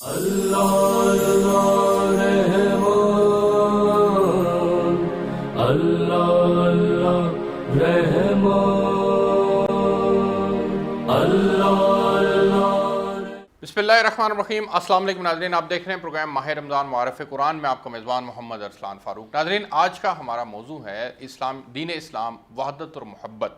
اللہ اللہ رحمان، اللہ اللہ رحمان، اللہ اللہ۔ بسم اللہ الرحمن الرحیم۔ السلام علیکم ناظرین، آپ دیکھ رہے ہیں پروگرام ماہ رمضان معارف قرآن میں، آپ کا میزبان محمد ارسلان فاروق۔ ناظرین، آج کا ہمارا موضوع ہے دین اسلام، وحدت اور محبت۔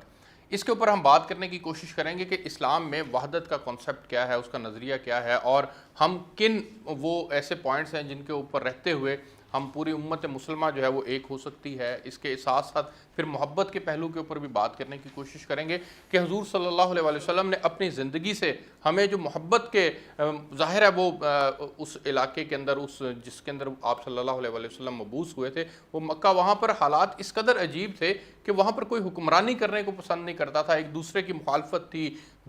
اس کے اوپر ہم بات کرنے کی کوشش کریں گے کہ اسلام میں وحدت کا کنسپٹ کیا ہے، اس کا نظریہ کیا ہے، اور ہم کن وہ ایسے پوائنٹس ہیں جن کے اوپر رہتے ہوئے ہم پوری امت مسلمہ جو ہے وہ ایک ہو سکتی ہے۔ اس کے ساتھ ساتھ پھر محبت کے پہلو کے اوپر بھی بات کرنے کی کوشش کریں گے کہ حضور صلی اللہ علیہ وسلم نے اپنی زندگی سے ہمیں جو محبت کے ظاہر ہے وہ اس علاقے کے اندر، جس کے اندر آپ صلی اللہ علیہ وسلم مبعوث ہوئے تھے، وہ مکہ، وہاں پر حالات اس قدر عجیب تھے کہ وہاں پر کوئی حکمرانی کرنے کو پسند نہیں کرتا تھا، ایک دوسرے کی مخالفت تھی،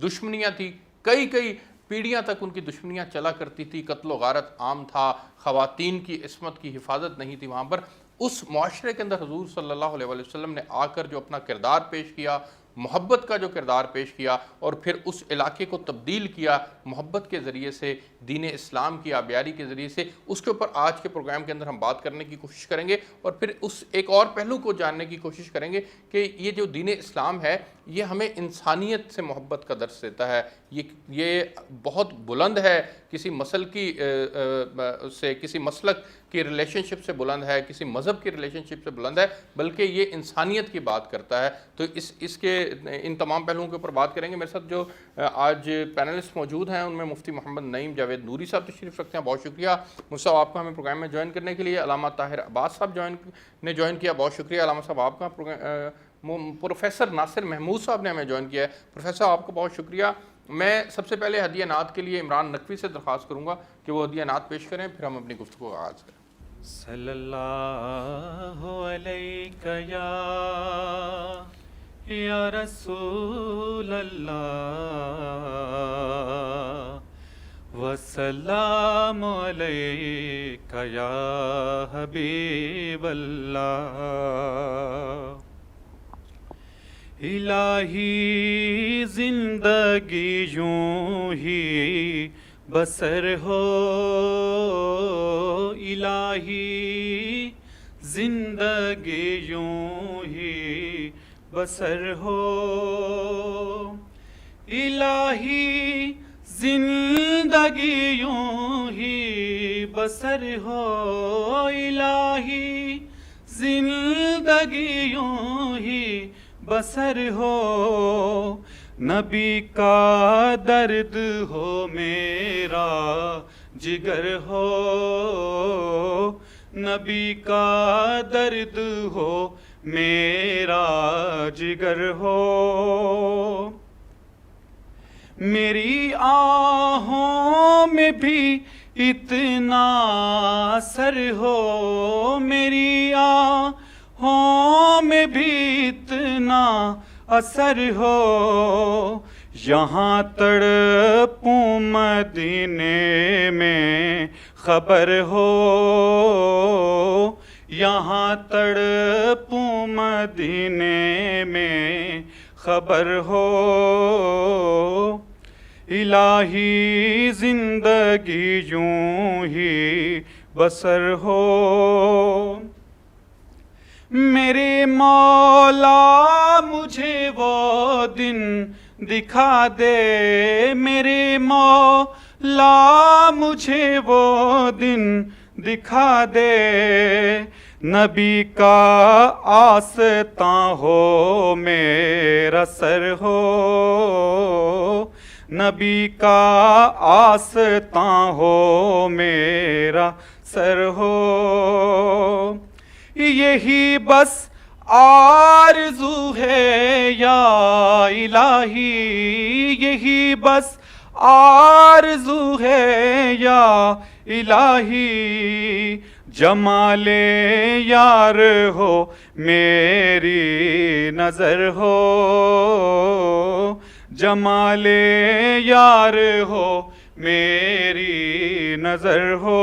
دشمنیاں تھی، کئی پیڑھیاں تک ان کی دشمنیاں چلا کرتی تھی، قتل و غارت عام تھا، خواتین کی عصمت کی حفاظت نہیں تھی وہاں پر۔ اس معاشرے کے اندر حضور صلی اللہ علیہ وسلم نے آ کر جو اپنا کردار پیش کیا، محبت کا جو کردار پیش کیا، اور پھر اس علاقے کو تبدیل کیا محبت کے ذریعے سے، دین اسلام کی آبیاری کے ذریعے سے، اس کے اوپر آج کے پروگرام کے اندر ہم بات کرنے کی کوشش کریں گے، اور پھر اس ایک اور پہلو کو جاننے کی کوشش کریں گے کہ یہ جو دین اسلام ہے یہ ہمیں انسانیت سے محبت کا درس دیتا ہے۔ یہ بہت بلند ہے، کسی کسی مسلک کی ریلیشن شپ سے بلند ہے، کسی مذہب کی ریلیشن شپ سے بلند ہے، بلکہ یہ انسانیت کی بات کرتا ہے۔ تو اس کے ان تمام پہلوؤں کے اوپر بات کریں گے۔ میرے ساتھ جو آج پینلسٹ موجود ہیں ان میں مفتی محمد نعیم جاوید نوری صاحب تشریف رکھتے ہیں، بہت شکریہ مفتی صاحب آپ کا ہمیں پروگرام میں جوائن کرنے کے لیے۔ علامہ طاہر عباس صاحب نے جوائن کیا، بہت شکریہ علامہ صاحب آپ کا۔ پروفیسر ناصر محمود صاحب نے ہمیں جوائن کیا ہے، پروفیسر آپ کا بہت شکریہ۔ میں سب سے پہلے ہدیہ نعت کے لیے عمران نقوی سے درخواست کروں گا کہ وہ ہدیہ نعت پیش کریں، پھر ہم اپنی گفتگو کا آغاز کریں۔ صلی اللہ علیہ یا رسول اللہ، وسلام علیک یا حبیب اللہ۔ الہی زندگی یوں ہی بسر ہو، الہی زندگی یوں ہی بسر ہو، الہی زندگی یوں ہی بسر ہو، الہی زندگی یوں ہی بسر ہو، نبی کا درد ہو میرا جگر ہو، نبی کا درد ہو میرا جگر ہو، میری آہوں میں بھی اتنا اثر ہو، میری آہوں میں بھی اتنا اثر ہو، یہاں تڑپوں مدینے میں خبر ہو، یہاں تڑپوں مدینے میں خبر ہو، الہی زندگی یوں ہی بسر ہو، میرے مولا مجھے وہ دن دکھا دے، میرے مولا مجھے وہ دن دکھا دے، نبی کا آستاں ہو میرا سر ہو، نبی کا آستاں ہو میرا سر ہو، یہی بس آرزو ہے یا الہی، یہی بس آرزو ہے یا الہی، جمال یار ہو میری نظر ہو، جمال یار ہو میری نظر ہو،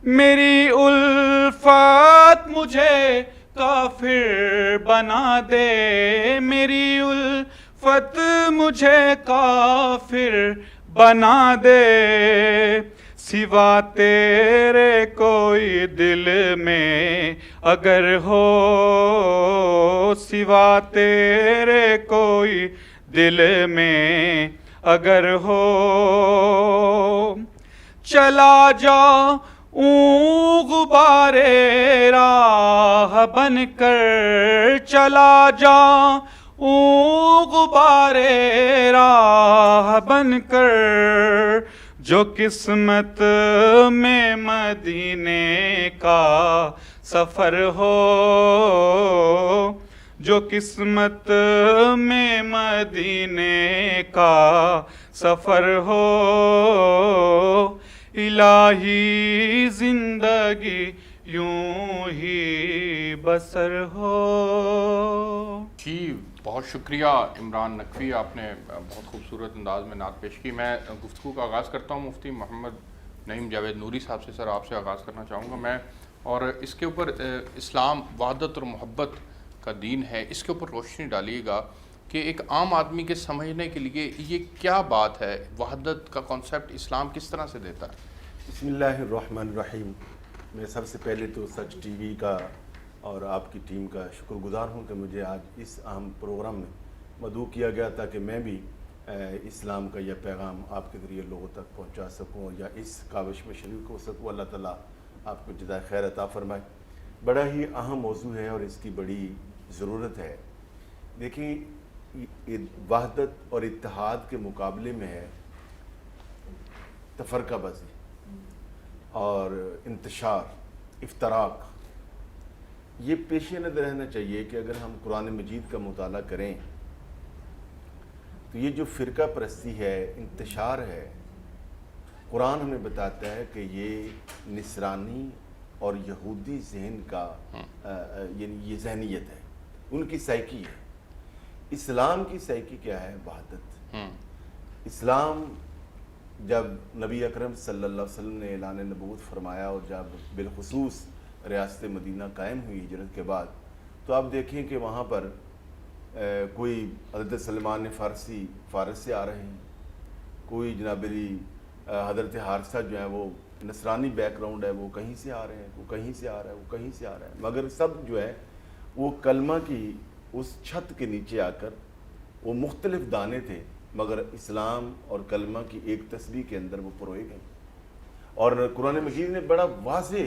میری الفت مجھے کافر بنا دے، میری الفت مجھے کافر بنا دے، سوا تیرے کوئی دل میں اگر ہو، سوا تیرے کوئی دل میں اگر ہو، چلا جا غبار راہ بن کر، چلا جا غبار راہ بن کر، جو قسمت میں مدینے کا سفر ہو، جو قسمت میں مدینے کا سفر ہو، الہی زندگی یوں ہی بسر ہو۔ جی بہت شکریہ عمران نقوی، آپ نے بہت خوبصورت انداز میں نعت پیش کی۔ میں گفتگو کا آغاز کرتا ہوں مفتی محمد نعیم جاوید نوری صاحب سے۔ سر آپ سے آغاز کرنا چاہوں گا میں، اور اس کے اوپر اسلام وحدت اور محبت کا دین ہے، اس کے اوپر روشنی ڈالیے گا کہ ایک عام آدمی کے سمجھنے کے لیے یہ کیا بات ہے، وحدت کا کانسیپٹ اسلام کس طرح سے دیتا ہے؟ بسم اللہ الرحمن الرحیم۔ میں سب سے پہلے تو سچ ٹی وی کا اور آپ کی ٹیم کا شکر گزار ہوں کہ مجھے آج اس اہم پروگرام میں مدعو کیا گیا تاکہ میں بھی اسلام کا یہ پیغام آپ کے ذریعے لوگوں تک پہنچا سکوں یا اس کاوش میں شریک ہو سکوں۔ اللہ تعالیٰ آپ کو جزائے خیر عطا فرمائے۔ بڑا ہی اہم موضوع ہے اور اس کی بڑی ضرورت ہے۔ دیکھیں، وحدت اور اتحاد کے مقابلے میں ہے تفرقہ بازی اور انتشار، افتراق۔ یہ پیش نظر رہنا چاہیے کہ اگر ہم قرآن مجید کا مطالعہ کریں تو یہ جو فرقہ پرستی ہے، انتشار ہے، قرآن ہمیں بتاتا ہے کہ یہ نصرانی اور یہودی ذہن کا یعنی یہ ذہنیت ہے، ان کی سائیکی ہے۔ اسلام کی سائیکی کیا ہے؟ وحدت۔ اسلام جب نبی اکرم صلی اللہ علیہ وسلم نے اعلان نبوت فرمایا اور جب بالخصوص ریاست مدینہ قائم ہوئی ہجرت کے بعد، تو آپ دیکھیں کہ وہاں پر کوئی حضرت سلمان فارسی فارس سے آ رہے ہیں، کوئی جناب علی حضرت حارثہ جو ہیں وہ نصرانی بیک گراؤنڈ ہے، وہ کہیں سے آ رہے ہیں، وہ کہیں سے آ رہا ہے، وہ کہیں سے آ رہا ہے، مگر سب جو ہے وہ کلمہ کی اس چھت کے نیچے آ کر وہ مختلف دانے تھے، مگر اسلام اور کلمہ کی ایک تسبیح کے اندر وہ پروئے گئے۔ اور قرآن مجید نے بڑا واضح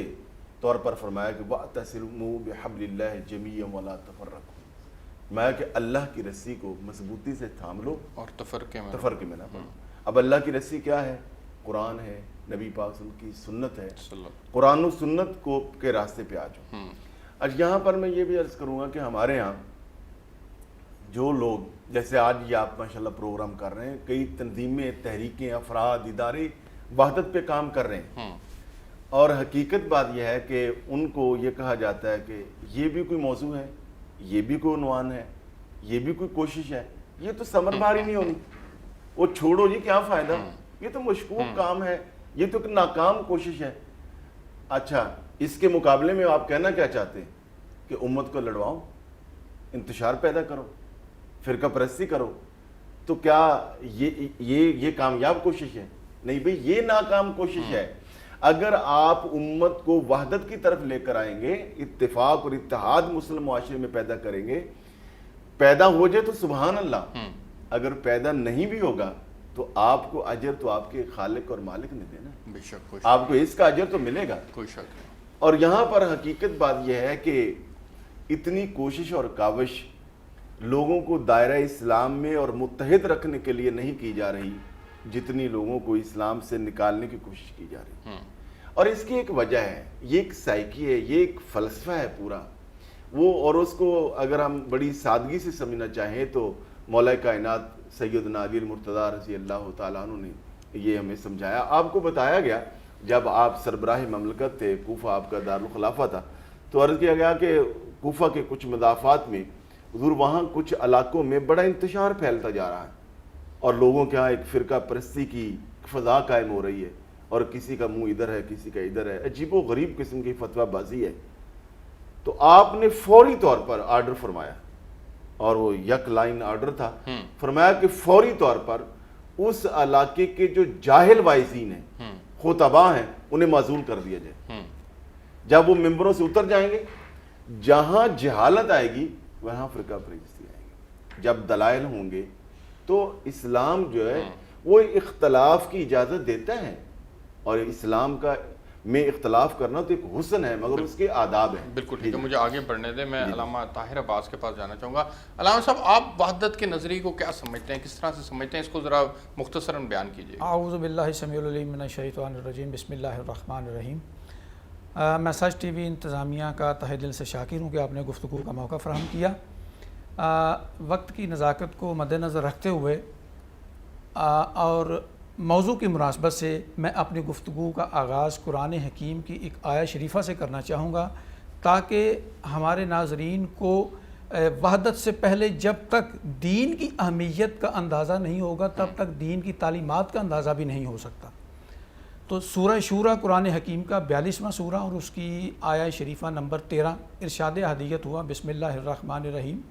طور پر فرمایا کہ وَاعْتَصِمُوا بِحَبْلِ اللَّهِ جَمِيعًا وَلَا تَفَرَّقُوا، فرمایا کہ اللہ کی رسی کو مضبوطی سے تھام لو اور تفرقے میں نہ پڑو۔ اب اللہ کی رسی کیا ہے؟ قرآن ہے، نبی پاک صلی اللہ علیہ وسلم کی سنت ہے، قرآن و سنت کو کے راستے پہ آ جاؤ۔ اب یہاں پر میں یہ بھی عرض کروں گا کہ ہمارے ہاں جو لوگ، جیسے آج یہ آپ ماشاءاللہ پروگرام کر رہے ہیں، کئی تنظیمیں، تحریکیں، افراد، ادارے وحدت پہ کام کر رہے ہیں، اور حقیقت بات یہ ہے کہ ان کو یہ کہا جاتا ہے کہ یہ بھی کوئی موضوع ہے، یہ بھی کوئی عنوان ہے، یہ بھی کوئی کوشش ہے، یہ تو ثمر بار ہی نہیں ہونی، وہ چھوڑو جی، کیا فائدہ، یہ تو مشکوک کام ہے، یہ تو ناکام کوشش ہے۔ اچھا، اس کے مقابلے میں آپ کہنا کیا چاہتے ہیں کہ امت کو لڑواؤ، انتشار پیدا کرو، فرقہ پرستی کرو، تو کیا یہ کامیاب کوشش ہے؟ نہیں بھئی، یہ ناکام کوشش ہے۔ اگر آپ امت کو وحدت کی طرف لے کر آئیں گے، اتفاق اور اتحاد مسلم معاشرے میں پیدا کریں گے، پیدا ہو جائے تو سبحان اللہ، اگر پیدا نہیں بھی ہوگا تو آپ کو اجر تو آپ کے خالق اور مالک نے دینا، بے شک، آپ کو اس کا اجر تو ملے گا، کوئی شک نہیں۔ اور یہاں پر حقیقت بات یہ ہے کہ اتنی کوشش اور کاوش لوگوں کو دائرہ اسلام میں اور متحد رکھنے کے لیے نہیں کی جا رہی جتنی لوگوں کو اسلام سے نکالنے کی کوشش کی جا رہی ہے۔ اور اس کی ایک وجہ ہے، یہ ایک سائیکی ہے، یہ ایک فلسفہ ہے پورا وہ، اور اس کو اگر ہم بڑی سادگی سے سمجھنا چاہیں تو مولا کائنات سیدنا علی المرتضیٰ رضی اللہ تعالیٰ عنہ نے یہ ہمیں سمجھایا۔ آپ کو بتایا گیا جب آپ سربراہ مملکت تھے، کوفہ آپ کا دارالخلافہ تھا، تو عرض کیا گیا کہ کوفہ کے کچھ مضافات میں حضور وہاں کچھ علاقوں میں بڑا انتشار پھیلتا جا رہا ہے اور لوگوں کے ہاں ایک فرقہ پرستی کی فضا قائم ہو رہی ہے، اور کسی کا منہ ادھر ہے، کسی کا ادھر ہے، عجیب و غریب قسم کی فتویٰ بازی ہے۔ تو آپ نے فوری طور پر آرڈر فرمایا، اور وہ یک لائن آرڈر تھا، فرمایا کہ فوری طور پر اس علاقے کے جو جاہل وائزین ہیں، خطباء ہیں، انہیں معزول کر دیا جائے. جب وہ ممبروں سے اتر جائیں گے، جہاں جہالت آئے گی وہاں فرقہ پرستی آئے گی. جب دلائل ہوں گے تو اسلام جو ہے وہ اختلاف کی اجازت دیتا ہے، اور اسلام کا میں اختلاف کرنا تو ایک حسن ہے، مگر اس کے آداب ہیں. بالکل ٹھیک ہے، مجھے آگے بڑھنے دیں. میں علامہ طاہر عباس کے پاس جانا چاہوں گا. علامہ صاحب، آپ وحدت کے نظریے کو کیا سمجھتے ہیں، کس طرح سے سمجھتے ہیں، اس کو ذرا مختصراً بیان کیجیے. اعوذ باللہ السمیع العلیم من الشیطان الرجیم، بسم اللہ الرحمن الرحیم. میں سچ ٹی وی انتظامیہ کا تہہ دل سے شاکر ہوں کہ آپ نے گفتگو کا موقع فراہم کیا. وقت کی نزاکت کو مد نظر رکھتے ہوئے اور موضوع کی مناسبت سے میں اپنی گفتگو کا آغاز قرآن حکیم کی ایک آیہ شریفہ سے کرنا چاہوں گا، تاکہ ہمارے ناظرین کو وحدت سے پہلے جب تک دین کی اہمیت کا اندازہ نہیں ہوگا تب تک دین کی تعلیمات کا اندازہ بھی نہیں ہو سکتا. تو سورہ شورى قرآن حکیم کا 42واں سورہ اور اس کی آیہ شریفہ نمبر 13 ارشاد احدیت ہوا، بسم اللہ الرحمن الرحیم.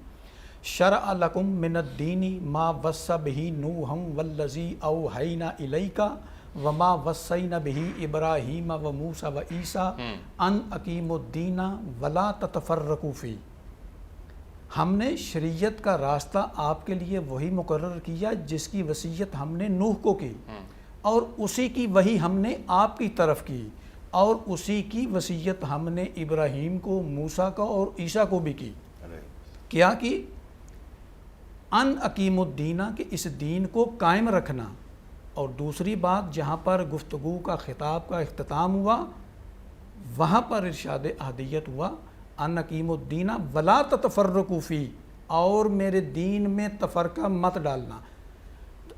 شرع لکم من الدین ما وصى به نوحا والذی اوحینا الیک وما وصینا به ابراہیم وموسیٰ وعیسیٰ ان اقیموا الدین ولا تتفرقوا فیہ. ہم نے شریعت کا راستہ آپ کے لیے وہی مقرر کیا جس کی وصیت ہم نے نوح کو کی، اور اسی کی وہی ہم نے آپ کی طرف کی، اور اسی کی وصیت ہم نے ابراہیم کو، موسیٰ کو اور عیسیٰ کو بھی کی. کیا کی؟ ان اقیم الدین، کہ اس دین کو قائم رکھنا. اور دوسری بات، جہاں پر گفتگو کا خطاب کا اختتام ہوا وہاں پر ارشاد احدیت ہوا ان اقیم الدین ولا تتفرقوا فیہ، اور میرے دین میں تفرقہ مت ڈالنا.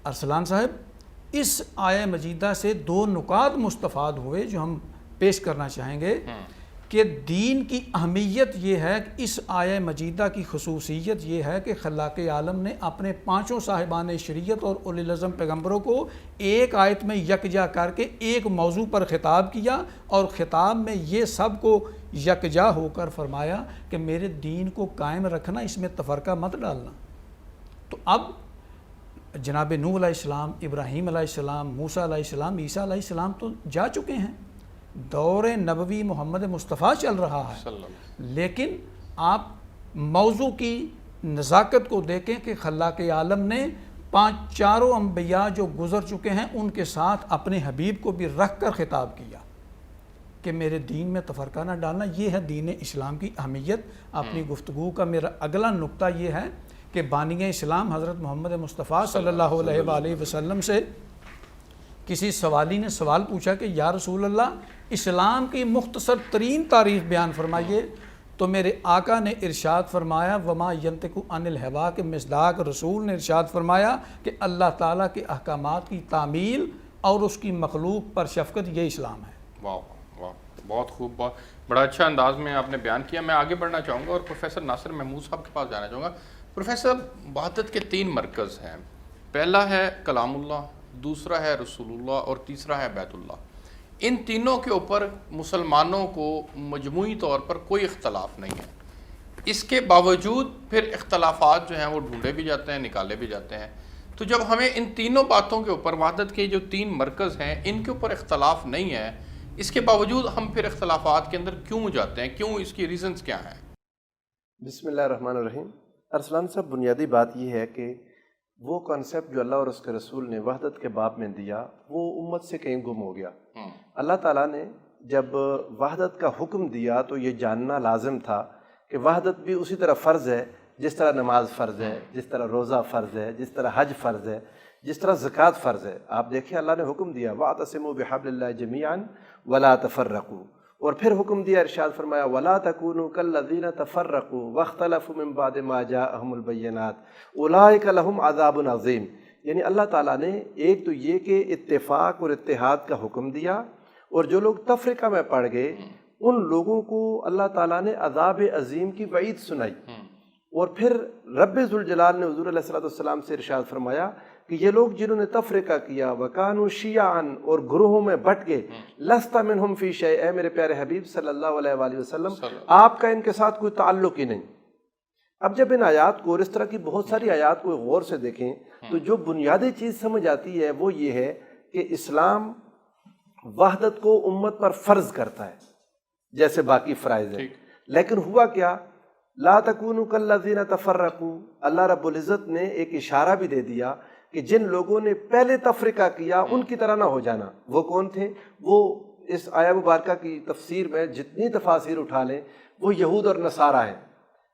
ارسلان صاحب، اس آیہ مجیدہ سے دو نکات مستفاد ہوئے جو ہم پیش کرنا چاہیں گے کہ دین کی اہمیت یہ ہے کہ اس آیہ مجیدہ کی خصوصیت یہ ہے کہ خلاق عالم نے اپنے پانچوں صاحبان شریعت اور اولی العزم پیغمبروں کو ایک آیت میں یکجا کر کے ایک موضوع پر خطاب کیا، اور خطاب میں یہ سب کو یکجا ہو کر فرمایا کہ میرے دین کو قائم رکھنا، اس میں تفرقہ مت ڈالنا. تو اب جناب نوح علیہ السلام، ابراہیم علیہ السلام، موسیٰ علیہ السلام، عیسیٰ علیہ السلام تو جا چکے ہیں، دور نبوی محمد مصطفیٰ چل رہا ہے. لیکن آپ موضوع کی نزاکت کو دیکھیں کہ خلاق عالم نے چاروں انبیاء جو گزر چکے ہیں ان کے ساتھ اپنے حبیب کو بھی رکھ کر خطاب کیا کہ میرے دین میں تفرقہ نہ ڈالنا. یہ ہے دین اسلام کی اہمیت. اپنی گفتگو کا میرا اگلا نقطہ یہ ہے کہ بانی اسلام حضرت محمد مصطفیٰ صلی اللہ علیہ وآلہ وسلم سے کسی سوالی نے سوال پوچھا کہ یا رسول اللہ، اسلام کی مختصر ترین تعریف بیان فرمائیے. تو میرے آقا نے ارشاد فرمایا وما ینطق عن الہوا، کے مصداق رسول نے ارشاد فرمایا کہ اللہ تعالیٰ کے احکامات کی تعمیل اور اس کی مخلوق پر شفقت، یہ اسلام ہے. واہ واہ، بہت خوب، بڑا اچھا انداز میں آپ نے بیان کیا. میں آگے بڑھنا چاہوں گا اور پروفیسر ناصر محمود صاحب کے پاس جانا چاہوں گا. پروفیسر، وحدت کے 3 مرکز ہیں. پہلا ہے کلام اللہ، دوسرا ہے رسول اللہ، اور تیسرا ہے بیت اللہ. ان تینوں کے اوپر مسلمانوں کو مجموعی طور پر کوئی اختلاف نہیں ہے. اس کے باوجود پھر اختلافات جو ہیں وہ ڈھونڈے بھی جاتے ہیں، نکالے بھی جاتے ہیں. تو جب ہمیں ان تینوں باتوں کے اوپر، وحدت کے جو 3 مرکز ہیں ان کے اوپر اختلاف نہیں ہے، اس کے باوجود ہم پھر اختلافات کے اندر کیوں جاتے ہیں؟ کیوں؟ اس کی ریزنز کیا ہیں؟ بسم اللہ الرحمن الرحیم. ارسلان صاحب، بنیادی بات یہ ہے کہ وہ کانسیپٹ جو اللہ اور اس کے رسول نے وحدت کے باب میں دیا وہ امت سے کہیں گم ہو گیا. اللہ تعالیٰ نے جب وحدت کا حکم دیا تو یہ جاننا لازم تھا کہ وحدت بھی اسی طرح فرض ہے جس طرح نماز فرض ہے، جس طرح روزہ فرض ہے، جس طرح حج فرض ہے، جس طرح زکوٰۃ فرض ہے. آپ دیکھیں اللہ نے حکم دیا وَاعْتَصِمُوا بِحَبْلِ اللَّهِ جَمِيعًا وَلَا تَفَرَّقُوا، اور پھر حکم دیا، ارشاد فرمایا وَلَا تَكُونُوا كَالَّذِينَ تَفَرَّقُوا وَاخْتَلَفُوا مِن بَعْدِ مَا جَاءَهُمُ الْبَيِّنَاتُ أُولَٰئِكَ لَهُمْ عَذَابٌ عَظِيمٌ. یعنی اللہ تعالیٰ نے ایک تو یہ کہ اتفاق اور اتحاد کا حکم دیا، اور جو لوگ تفرقہ میں پڑ گئے ان لوگوں کو اللہ تعالیٰ نے عذاب عظیم کی وعید سنائی. اور پھر رب ذوالجلال نے حضور علیہ الصلوۃ والسلام سے ارشاد فرمایا کہ یہ لوگ جنہوں نے تفرقہ کیا وَكَانُوا شِيَعًا، اور گروہوں میں بٹ گئے، لَسْتَ مِنْهُمْ فِي شَيْءٍ، اے میرے پیارے حبیب صلی اللہ علیہ وآلہ وسلم آپ کا ان کے ساتھ کوئی تعلق ہی نہیں. اب جب ان آیات کو اور اس طرح کی بہت ساری آیات کو غور سے دیکھیں تو جو بنیادی چیز سمجھ آتی ہے وہ یہ ہے کہ اسلام وحدت کو امت پر فرض کرتا ہے جیسے باقی فرائض ہیں، لیکن ہوا کیا، لا تکونوا کالذین تفرقوا، اللہ رب العزت نے ایک اشارہ بھی دے دیا کہ جن لوگوں نے پہلے تفرقہ کیا ان کی طرح نہ ہو جانا۔ وہ کون تھے؟ وہ اس آیہ مبارکہ کی تفسیر میں جتنی تفاسیر اٹھا لیں وہ یہود اور نصارہ ہیں۔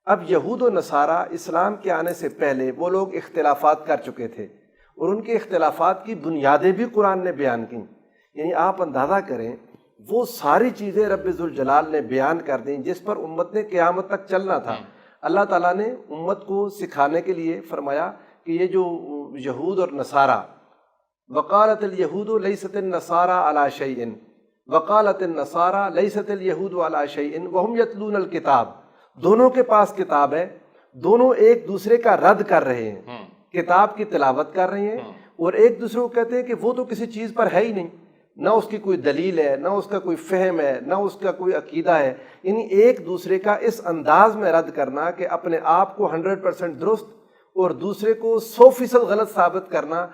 اب یہود و نصارہ اسلام کے آنے سے پہلے وہ لوگ اختلافات کر چکے تھے اور ان کے اختلافات کی بنیادیں بھی قرآن نے بیان کیں، یعنی آپ اندازہ کریں وہ ساری چیزیں رب ذوالجلال نے بیان کر دیں جس پر امت نے قیامت تک چلنا تھا۔ اللہ تعالیٰ نے امت کو سکھانے کے لیے فرمایا کہ یہ جو یہود اور نصارہ، وقالت الیہود لیست النصارى علی شیء وقالت النصارى لیست الیہود علی شیء وہم یتلون الکتاب، دونوں کے پاس کتاب ہے، دونوں ایک دوسرے کا رد کر رہے ہیں، کتاب کی تلاوت کر رہے ہیں اور ایک دوسرے کو کہتے ہیں کہ وہ تو کسی چیز پر ہے ہی نہیں، نہ اس کی کوئی دلیل ہے، نہ اس کا کوئی فہم ہے، نہ اس کا کوئی عقیدہ ہے، یعنی ایک دوسرے کا اس انداز میں رد کرنا کہ اپنے آپ کو 100% درست اور دوسرے کو 100% غلط ثابت کرنا،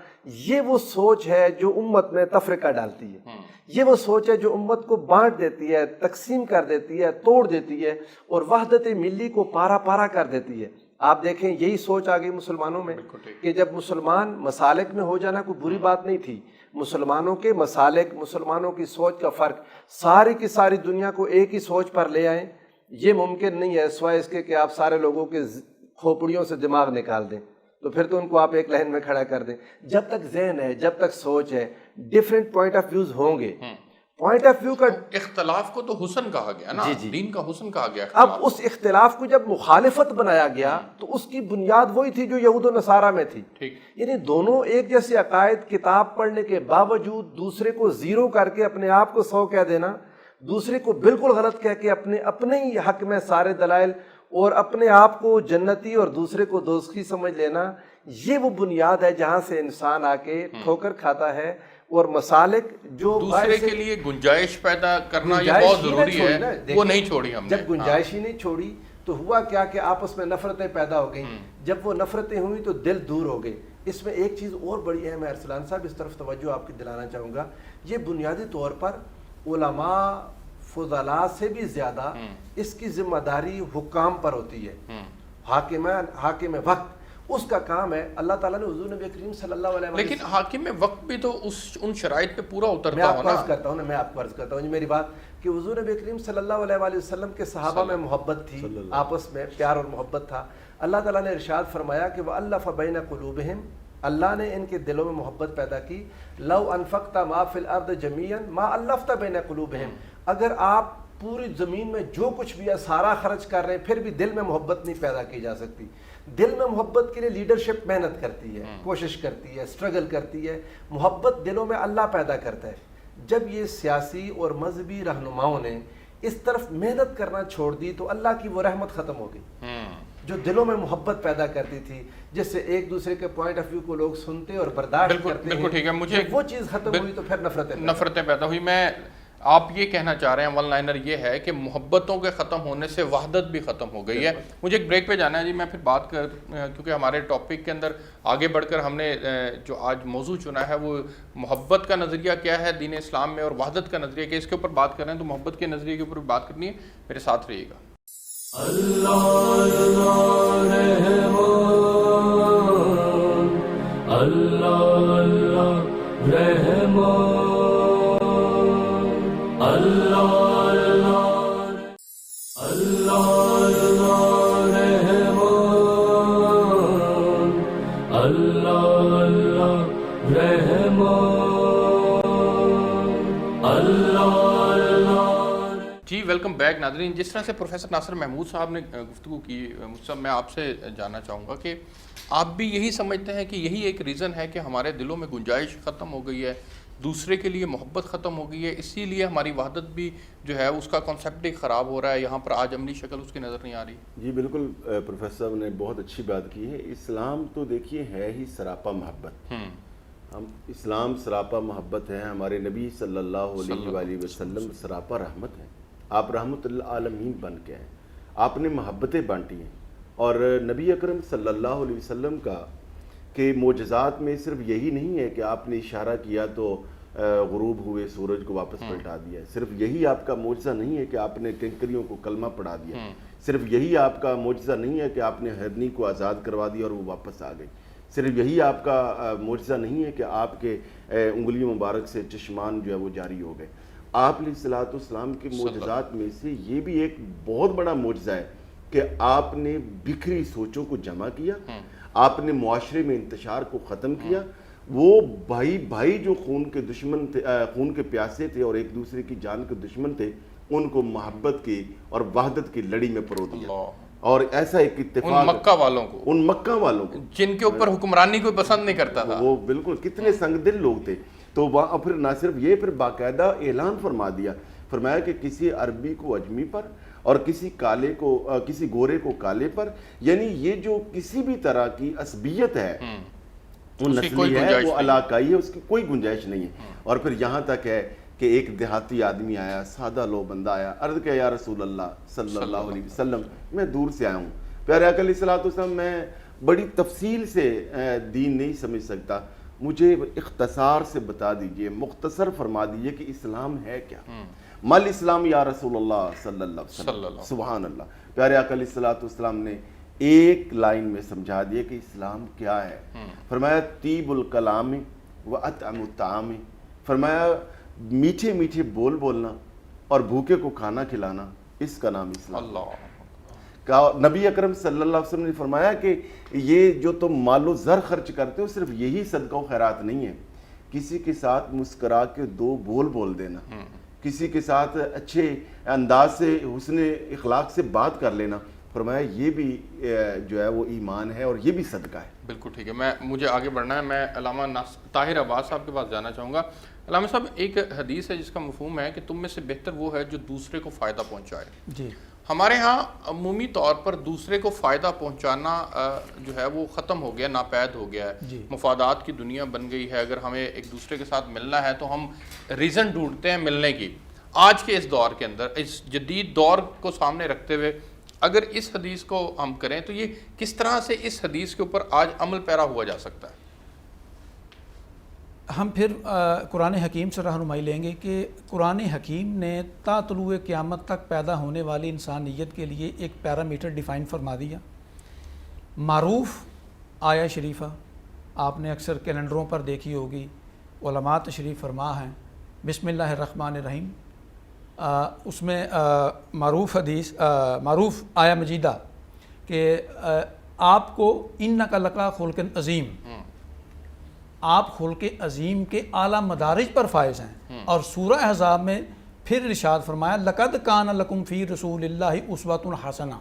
یہ وہ سوچ ہے جو امت میں تفرقہ ڈالتی ہے، یہ وہ سوچ ہے جو امت کو بانٹ دیتی ہے، تقسیم کر دیتی ہے، توڑ دیتی ہے اور وحدت ملی کو پارا پارا کر دیتی ہے۔ آپ دیکھیں یہی سوچ آ گئی مسلمانوں میں کہ جب مسلمان مسالک میں ہو جانا کوئی بری بات نہیں تھی، مسلمانوں کے مسالک، مسلمانوں کی سوچ کا فرق، ساری کی ساری دنیا کو ایک ہی سوچ پر لے آئیں، یہ ممکن نہیں ہے سوائے اس کے کہ آپ سارے لوگوں کے کھوپڑیوں سے دماغ نکال دیں، تو پھر تو ان کو آپ ایک لائن میں کھڑا کر دیں۔ جب تک ذہن ہے، جب تک سوچ ہے، ڈیفرنٹ پوائنٹ آف ویوز ہوں گے۔ پوائنٹ آف ویو کا اختلاف کو تو حسن کہا گیا نا، دین کا حسن کہا گیا۔ اب اس اختلاف کو جب مخالفت بنایا گیا تو اس کی بنیاد وہی تھی جو یہود و نصارہ میں تھی، یعنی دونوں ایک جیسے عقائد، کتاب پڑھنے کے باوجود دوسرے کو زیرو کر کے اپنے آپ کو 100 کہہ دینا، دوسرے کو بالکل غلط کہہ کے اپنے ہی حق میں سارے دلائل اور اپنے آپ کو جنتی اور دوسرے کو دوزخی سمجھ لینا، یہ وہ بنیاد ہے جہاں سے انسان آ کے ٹھوکر کھاتا ہے۔ اور مسالک جو دوسرے کے لیے گنجائش پیدا کرنا یہ بہت ضروری ہے، وہ نہیں چھوڑی ہم نے۔ جب گنجائش ہی نہیں چھوڑی تو ہوا کیا کہ آپس میں نفرتیں پیدا ہو گئیں، جب وہ نفرتیں ہوئیں تو دل دور ہو گئے۔ اس میں ایک چیز اور بڑی ہے، میں ارسلان صاحب اس طرف توجہ آپ کی دلانا چاہوں گا، یہ بنیادی طور پر علماء فضلاء سے بھی زیادہ اس کی ذمہ داری حکام پر ہوتی ہے، حاکم وقت، اس کا کام ہے۔ اللہ تعالیٰ نے حضور نبی کریم صلی اللہ علیہ وسلم، لیکن حاکم وقت بھی تو ان شرائط پہ پورا اترتا میں آپ کو عرض کرتا ہوں، میں آپ کو عرض کرتا ہوں میری بات کہ حضور نبی کریم صلی اللہ علیہ وسلم کے صحابہ میں محبت تھی، آپس میں پیار اور محبت تھا۔ اللہ تعالیٰ نے ارشاد فرمایا کہ وَأَلَّفَ بَيْنَ قُلُوبِهِمْ، اللہ نے ان کے دلوں میں محبت پیدا کی۔ لَوْ أَنفَقْتَ مَا فِي الْأَرْضِ جَمِيعًا مَا أَلَّفْتَ بَيْنَ قُلُوبِهِمْ، اگر آپ پوری زمین میں جو کچھ بھی ہے سارا خرچ کر رہے ہیں پھر بھی دل میں محبت نہیں پیدا کی جا سکتی۔ دل میں محبت کے لیے لیڈرشپ محنت کرتی ہے، کوشش کرتی ہے، سٹرگل کرتی ہے، محبت دلوں میں اللہ پیدا کرتا ہے۔ جب یہ سیاسی اور مذہبی رہنماؤں نے اس طرف محنت کرنا چھوڑ دی تو اللہ کی وہ رحمت ختم ہو گئی جو دلوں میں محبت پیدا کرتی تھی، جس سے ایک دوسرے کے پوائنٹ آف ویو کو لوگ سنتے اور برداشت کرتے ہیں۔ بالکل ٹھیک ہے، مجھے وہ چیز ختم ہوئی تو پھر نفرتیں پیدا ہوئی۔ میں آپ یہ کہنا چاہ رہے ہیں ون لائنر یہ ہے کہ محبتوں کے ختم ہونے سے وحدت بھی ختم ہو گئی ہے۔ مجھے ایک بریک پہ جانا ہے جی، میں پھر بات کیونکہ ہمارے ٹاپک کے اندر آگے بڑھ کر ہم نے جو آج موضوع چنا ہے وہ محبت کا نظریہ کیا ہے دین اسلام میں اور وحدت کا نظریہ کیا، اس کے اوپر بات کر رہے ہیں، تو محبت کے نظریے کے اوپر بھی بات کرنی ہے، میرے ساتھ رہیے گا۔ جی ویلکم بیک ناظرین۔ جس طرح سے پروفیسر ناصر محمود صاحب نے گفتگو کی، میں آپ سے جاننا چاہوں گا کہ آپ بھی یہی سمجھتے ہیں کہ یہی ایک ریزن ہے کہ ہمارے دلوں میں گنجائش ختم ہو گئی ہے، دوسرے کے لیے محبت ختم ہو گئی ہے، اسی لیے ہماری وحدت بھی جو ہے اس کا کانسیپٹ ہی خراب ہو رہا ہے، یہاں پر آج عملی شکل اس کی نظر نہیں آ رہی؟ جی بالکل، پروفیسر صاحب نے بہت اچھی بات کی ہے۔ اسلام تو دیکھیے ہے ہی سراپا محبت، ہم اسلام سراپا محبت ہے، ہمارے نبی صلی اللہ علیہ وآلہ وسلم سراپا رحمت ہے، آپ رحمت للعالمین بن کے ہیں، آپ نے محبتیں بانٹی ہیں اور نبی اکرم صلی اللہ علیہ وسلم کا کہ معجزات میں صرف یہی نہیں ہے کہ آپ نے اشارہ کیا تو غروب ہوئے سورج کو واپس پلٹا دیا ہے، صرف یہی آپ کا معجزہ نہیں ہے کہ آپ نے کنکریوں کو کلمہ پڑھا دیا، صرف یہی آپ کا معجزہ نہیں ہے کہ آپ نے ہرنی کو آزاد کروا دیا اور وہ واپس آ گئی، صرف یہی آپ کا معجزہ نہیں ہے کہ آپ کے انگلیوں مبارک سے چشمان جو ہے وہ جاری ہو گئے۔ آپ علیہ الصلوۃ والسلام کے معجزات میں سے یہ بھی ایک بہت بڑا معجزہ ہے کہ آپ نے بکھری سوچوں کو جمع کیا، آپ نے معاشرے میں انتشار کو ختم کیا، وہ بھائی جو خون کے دشمن تھے، خون کے پیاسے تھے اور ایک دوسرے کی جان کے دشمن تھے، ان کو محبت کی اور وحدت کی لڑی میں پرو دیا۔ اور ایسا ایک اتفاق ان مکہ والوں کو جن کے اوپر حکمرانی کوئی پسند نہیں کرتا تھا، وہ بالکل کتنے سنگ دل لوگ تھے، تو وہاں پھر نہ صرف یہ، پھر باقاعدہ اعلان فرما دیا، فرمایا کہ کسی عربی کو اجمی پر اور کسی کالے کو، کسی گورے کو کالے پر، یعنی یہ جو کسی بھی طرح کی عصبیت ہے، وہ نسلی ہے، وہ علاقائی ہے، اس کی کوئی گنجائش نہیں ہے۔ اور پھر یہاں تک ہے کہ ایک دیہاتی آدمی آیا، سادہ لو بندہ آیا، عرض کیا یا رسول اللہ صلی اللہ علیہ وسلم، میں دور سے آیا ہوں، پیارے آقا علیہ الصلوۃ والسلام، میں بڑی تفصیل سے دین نہیں سمجھ سکتا، مجھے اختصار سے بتا دیجئے، مختصر فرما دیجئے کہ اسلام ہے کیا؟ مل اسلام یا رسول اللہ صلی اللہ علیہ وسلم، سبحان اللہ۔ پیارے آقا علیہ الصلوۃ والسلام نے ایک لائن میں سمجھا دیا کہ اسلام کیا ہے۔ فرمایا طیب الکلام و اطعم الطعام، فرمایا میٹھے میٹھے بول بولنا اور بھوکے کو کھانا کھلانا، اس کا نام اسلام۔ نبی اکرم صلی اللہ علیہ وسلم نے فرمایا کہ یہ جو تم مال و زر خرچ کرتے ہو، صرف یہی صدقہ و خیرات نہیں ہے، کسی کے ساتھ مسکرا کے دو بول دینا، کسی کے ساتھ اچھے انداز سے حسن اخلاق سے بات کر لینا، فرمایا یہ بھی جو ہے وہ ایمان ہے اور یہ بھی صدقہ ہے۔ بالکل ٹھیک ہے، مجھے آگے بڑھنا ہے، میں علامہ طاہر عباس صاحب کے پاس جانا چاہوں گا۔ علامہ صاحب، ایک حدیث ہے جس کا مفہوم ہے کہ تم میں سے بہتر وہ ہے جو دوسرے کو فائدہ پہنچائے۔ جی، ہمارے ہاں عمومی طور پر دوسرے کو فائدہ پہنچانا جو ہے وہ ختم ہو گیا، ناپید ہو گیا ہے، مفادات کی دنیا بن گئی ہے۔ اگر ہمیں ایک دوسرے کے ساتھ ملنا ہے تو ہم ریزن ڈھونڈتے ہیں ملنے کی۔ آج کے اس دور کے اندر، اس جدید دور کو سامنے رکھتے ہوئے اگر اس حدیث کو ہم کریں تو یہ کس طرح سے اس حدیث کے اوپر آج عمل پیرا ہوا جا سکتا ہے؟ ہم پھر قرآن حکیم سے رہنمائی لیں گے کہ قرآن حکیم نے تا طلوع قیامت تک پیدا ہونے والی انسانیت کے لیے ایک پیرامیٹر ڈیفائن فرما دیا۔ معروف آیہ شریفہ آپ نے اکثر کیلنڈروں پر دیکھی ہوگی، علماء تشریف فرما ہیں، بسم اللہ الرحمن الرحیم، اس میں معروف حدیث، معروف آیہ مجیدہ کہ آپ کو انک لقا خلق عظیم، آپ خلق عظیم کے اعلیٰ مدارج پر فائز ہیں۔ اور سورہ احزاب میں پھر ارشاد فرمایا لقد کان لکم فی رسول اللہ اسوۃ حسنہ۔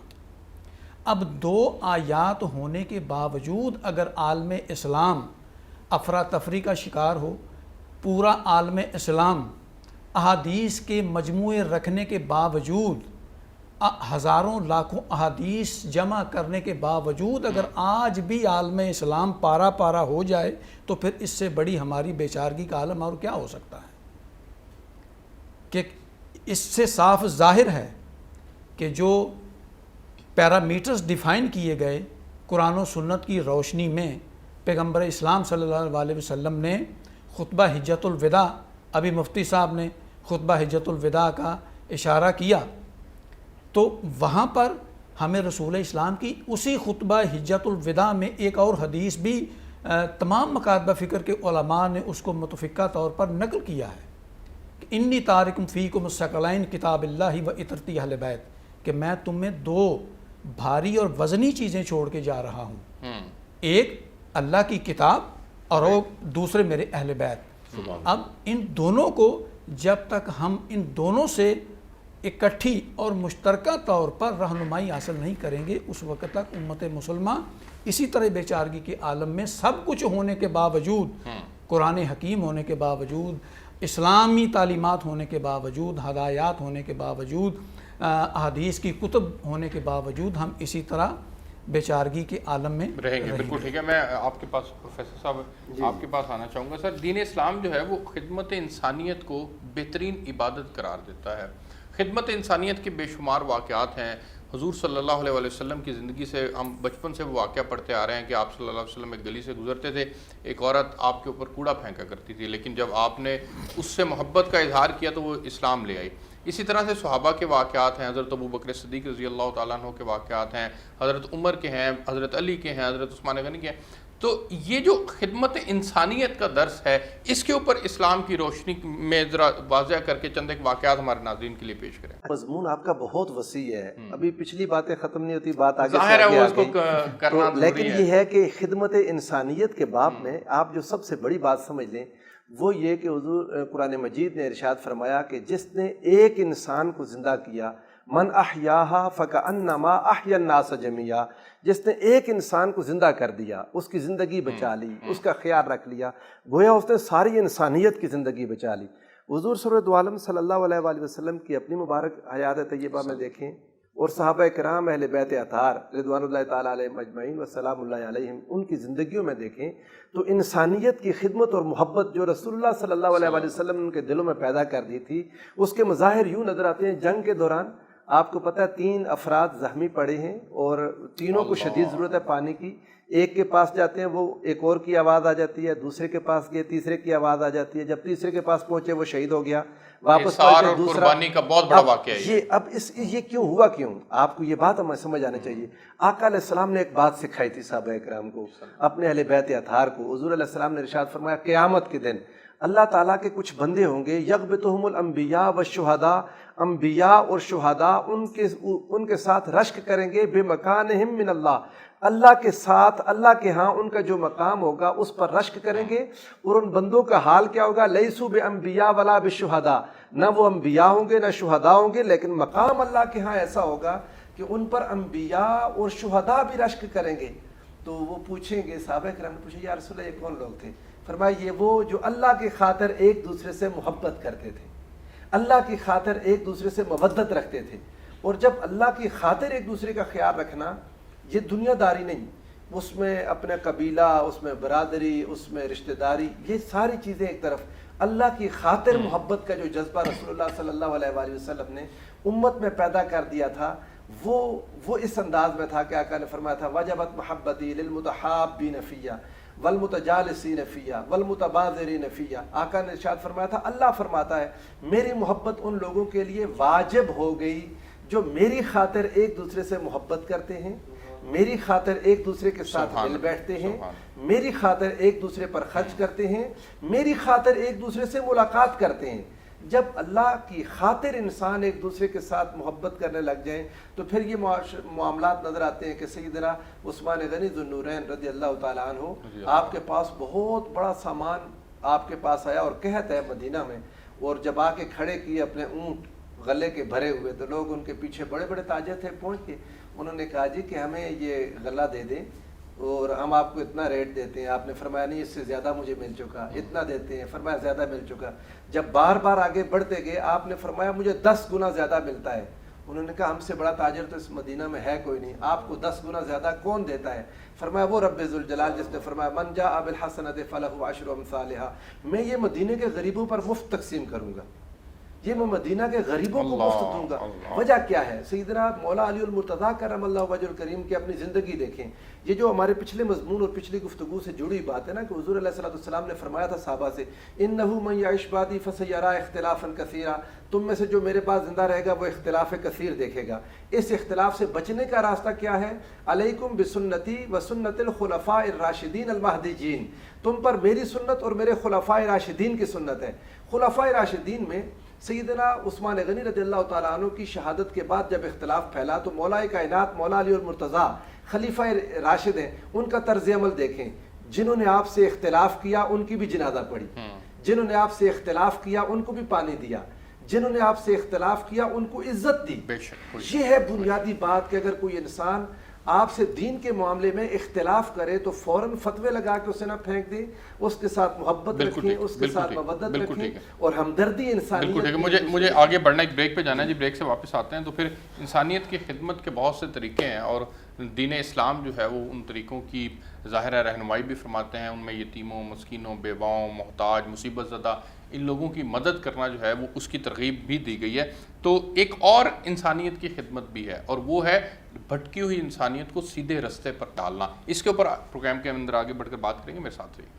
اب دو آیات ہونے کے باوجود اگر عالم اسلام افراتفری کا شکار ہو، پورا عالم اسلام احادیث کے مجموعے رکھنے کے باوجود، ہزاروں لاکھوں احادیث جمع کرنے کے باوجود اگر آج بھی عالم اسلام پارا پارا ہو جائے تو پھر اس سے بڑی ہماری بیچارگی کا عالم اور کیا ہو سکتا ہے؟ کہ اس سے صاف ظاہر ہے کہ جو پیرامیٹرز ڈیفائن کیے گئے قرآن و سنت کی روشنی میں، پیغمبر اسلام صلی اللہ علیہ وسلم نے خطبہ حجۃ الوداع، ابھی مفتی صاحب نے خطبہ حجۃ الوداع کا اشارہ کیا، تو وہاں پر ہمیں رسول اسلام کی اسی خطبہ حجۃ الوداع میں ایک اور حدیث بھی تمام مکاتبہ فکر کے علماء نے اس کو متفقہ طور پر نقل کیا ہے کہ انی تارکم فیکم الثقلین کتاب اللہ و اطرتی اہل بیت، کہ میں تم میں دو بھاری اور وزنی چیزیں چھوڑ کے جا رہا ہوں، ایک اللہ کی کتاب اور وہ دوسرے میرے اہل بیت۔ اب ان دونوں کو جب تک ہم ان دونوں سے اکٹھی اور مشترکہ طور پر رہنمائی حاصل نہیں کریں گے، اس وقت تک امت مسلمہ اسی طرح بیچارگی کے عالم میں سب کچھ ہونے کے باوجود، قرآن حکیم ہونے کے باوجود، اسلامی تعلیمات ہونے کے باوجود، ہدایات ہونے کے باوجود، احادیث کی کتب ہونے کے باوجود ہم اسی طرح بیچارگی کے عالم میں رہیں گے۔ بالکل ٹھیک ہے، میں آپ کے پاس پروفیسر صاحب آپ کے پاس آنا چاہوں گا۔ سر، دین اسلام جو ہے وہ خدمت انسانیت کو بہترین عبادت قرار دیتا ہے۔ خدمت انسانیت کے بے شمار واقعات ہیں، حضور صلی اللہ علیہ وسلم کی زندگی سے ہم بچپن سے وہ واقعہ پڑھتے آ رہے ہیں کہ آپ صلی اللہ علیہ وسلم ایک گلی سے گزرتے تھے، ایک عورت آپ کے اوپر کوڑا پھینکا کرتی تھی، لیکن جب آپ نے اس سے محبت کا اظہار کیا تو وہ اسلام لے آئی۔ اسی طرح سے صحابہ کے واقعات ہیں، حضرت ابو بکر صدیق رضی اللہ تعالیٰ عنہ کے واقعات ہیں، حضرت عمر کے ہیں، حضرت علی کے ہیں، حضرت عثمان غنی کے ہیں۔ تو یہ جو خدمت انسانیت کا درس ہے، اس کے اوپر اسلام کی روشنی میں ذرا واضح کر کے چند ایک واقعات ہمارے ناظرین کے لیے پیش کریں۔ مضمون آپ کا بہت وسیع ہے، ابھی پچھلی باتیں ختم نہیں ہوتی، بات آگے ظاہر ہے وہ اس کو آگے کرنا تو لیکن یہ ہے کہ خدمت انسانیت کے باب میں آپ جو سب سے بڑی بات سمجھ لیں وہ یہ کہ حضور قرآن مجید نے ارشاد فرمایا کہ جس نے ایک انسان کو زندہ کیا، من احیاہا فکأنما احیا الناس جميعا، جس نے ایک انسان کو زندہ کر دیا، اس کی زندگی بچا لی، اس کا خیال رکھ لیا، گویا اس نے ساری انسانیت کی زندگی بچا لی۔ حضور سرورت عالم صلی اللہ علیہ وآلہ وسلم کی اپنی مبارک حیات طیبہ میں دیکھیں اور صحابہ کرام اہل بیت اطہار رضوان اللہ تعالیٰ علیہم اجمعین وسلام اللہ علیہم ان کی زندگیوں میں دیکھیں تو انسانیت کی خدمت اور محبت جو رسول اللہ صلی اللہ علیہ وآلہ وسلم نے ان کے دلوں میں پیدا کر دی تھی، اس کے مظاہر یوں نظر آتے ہیں۔ جنگ کے دوران آپ کو پتہ ہے 3 افراد زخمی پڑے ہیں اور تینوں کو شدید ضرورت ہے پانی کی، ایک کے پاس جاتے ہیں وہ ایک اور کی آواز آ جاتی ہے، دوسرے کے پاس گئے تیسرے کی آواز آ جاتی ہے، جب تیسرے کے پاس پہنچے وہ شہید ہو گیا، واپس پہنچے دوسرا۔ قربانی کا بہت بڑا واقعہ ہے یہ کیوں ہوا؟ کیوں آپ کو یہ بات ہمیں سمجھ آنا چاہیے۔ آقا علیہ السلام نے ایک بات سکھائی تھی صحابہ کرام کو، اپنے اہل بیت اطہار کو۔ حضور علیہ السلام نے ارشاد فرمایا قیامت کے دن اللہ تعالیٰ کے کچھ بندے ہوں گے، یغبطہم الانبیاء والشہداء، انبیاء اور شہداء ان کے ساتھ رشک کریں گے بمکانہم من اللہ، اللہ کے ساتھ اللہ کے ہاں ان کا جو مقام ہوگا اس پر رشک کریں گے۔ اور ان بندوں کا حال کیا ہوگا؟ لیسوا بانبیاء ولا بشہداء، نہ وہ انبیاء ہوں گے نہ شہداء ہوں گے، لیکن مقام اللہ کے ہاں ایسا ہوگا کہ ان پر انبیاء اور شہداء بھی رشک کریں گے۔ تو وہ پوچھیں گے، صحابہ کرام نے پوچھا یا رسول اللہ یہ کون لوگ تھے؟ فرمایا یہ وہ جو اللہ کی خاطر ایک دوسرے سے محبت کرتے تھے، اللہ کی خاطر ایک دوسرے سے مودت رکھتے تھے۔ اور جب اللہ کی خاطر ایک دوسرے کا خیال رکھنا، یہ دنیا داری نہیں، اس میں اپنا قبیلہ، اس میں برادری، اس میں رشتہ داری، یہ ساری چیزیں ایک طرف، اللہ کی خاطر محبت کا جو جذبہ رسول اللہ صلی اللہ علیہ وآلہ وسلم نے امت میں پیدا کر دیا تھا، وہ اس انداز میں تھا کہ آقا نے فرمایا تھا وجبت محبتی للمتحابین فیہ والمتجالسین فیہ والمتبادرین فیہ۔ آقا نے ارشاد فرمایا تھا، اللہ فرماتا ہے میری محبت ان لوگوں کے لیے واجب ہو گئی جو میری خاطر ایک دوسرے سے محبت کرتے ہیں، میری خاطر ایک دوسرے کے ساتھ مل بیٹھتے ہیں، میری خاطر ایک دوسرے پر خرچ کرتے ہیں، میری خاطر ایک دوسرے سے ملاقات کرتے ہیں۔ جب اللہ کی خاطر انسان ایک دوسرے کے ساتھ محبت کرنے لگ جائیں تو پھر یہ معاملات نظر آتے ہیں کہ سیدنا عثمان غنی ذو النورین رضی اللہ تعالیٰ عنہ آپ کے پاس بہت بڑا سامان آپ کے پاس آیا اور قحط ہے مدینہ میں، اور جب آ کے کھڑے کیے اپنے اونٹ غلے کے بھرے ہوئے تو لوگ ان کے پیچھے بڑے بڑے تاجر تھے، پہنچ کے انہوں نے کہا جی کہ ہمیں یہ غلہ دے دیں اور ہم آپ کو اتنا ریٹ دیتے ہیں۔ آپ نے فرمایا نہیں اس سے زیادہ مجھے مل چکا، اتنا دیتے ہیں، فرمایا زیادہ مل چکا۔ جب بار بار آگے بڑھتے گئے آپ نے فرمایا مجھے 10 گنا زیادہ ملتا ہے۔ انہوں نے کہا ہم سے بڑا تاجر تو اس مدینہ میں ہے کوئی نہیں، آپ کو 10 گنا زیادہ کون دیتا ہے؟ فرمایا وہ رب ذوالجلال جس نے فرمایا من جاء بالحسنۃ فلہ عشر امثالھا، میں یہ مدینے کے غریبوں پر مفت تقسیم کروں گا، یہ میں مدینہ کے غریبوں کو مفت دوں گا۔ وجہ کیا ہے؟ سیدنا مولا علی المرتضیٰ کرم اللہ وجہ الکریم کی اپنی زندگی دیکھیں، یہ جو ہمارے پچھلے مضمون اور پچھلی گفتگو سے جڑی بات ہے نا کہ حضور علیہ الصلوۃ والسلام نے فرمایا تھا صحابہ سے انہ من یعش بعدی فسیرا اختلافا کثیرا، تم میں سے جو میرے پاس زندہ رہے گا وہ اختلاف کثیر دیکھے گا۔ اس اختلاف سے بچنے کا راستہ کیا ہے؟ علیکم بسنتی وسنت الخلفاء الراشدین المہدیین، تم پر میری سنت اور میرے خلفاء راشدین کی سنت ہے۔ خلفاء راشدین میں سیدنا عثمان غنی رضی اللہ تعالیٰ عنہ کی شہادت کے بعد جب اختلاف پھیلا تو مولا کائنات مولا علی المرتضیٰ خلیفہ راشد ہیں، ان کا طرز عمل دیکھیں، جنہوں نے آپ سے اختلاف کیا ان کی بھی جنازہ پڑھی، جنہوں نے آپ سے اختلاف کیا ان کو بھی پانی دیا، جنہوں نے آپ سے اختلاف کیا ان کو عزت دی۔ یہ ہے بنیادی بات کہ اگر کوئی انسان آپ سے دین کے معاملے میں اختلاف کرے تو فوراً فتوے لگا کے اسے نہ پھینک دے، اس کے ساتھ محبت رکھیں، اس کے ساتھ مودت رکھیں اور ہمدردی انسانیت۔ بالکل ٹھیک ہے، مجھے آگے بڑھنا، ایک بریک پہ جانا ہے جی، بریک سے واپس آتے ہیں تو پھر انسانیت کی خدمت کے بہت سے طریقے ہیں اور دین اسلام جو ہے وہ ان طریقوں کی ظاہر رہنمائی بھی فرماتے ہیں، ان میں یتیموں، مسکینوں، بیواؤں، محتاج، مصیبت زدہ ان لوگوں کی مدد کرنا جو ہے وہ اس کی ترغیب بھی دی گئی ہے۔ تو ایک اور انسانیت کی خدمت بھی ہے، اور وہ ہے بھٹکی ہوئی انسانیت کو سیدھے رستے پر ڈالنا۔ اس کے اوپر پروگرام کے اندر آگے بڑھ کر بات کریں گے، میرے ساتھ رہیے۔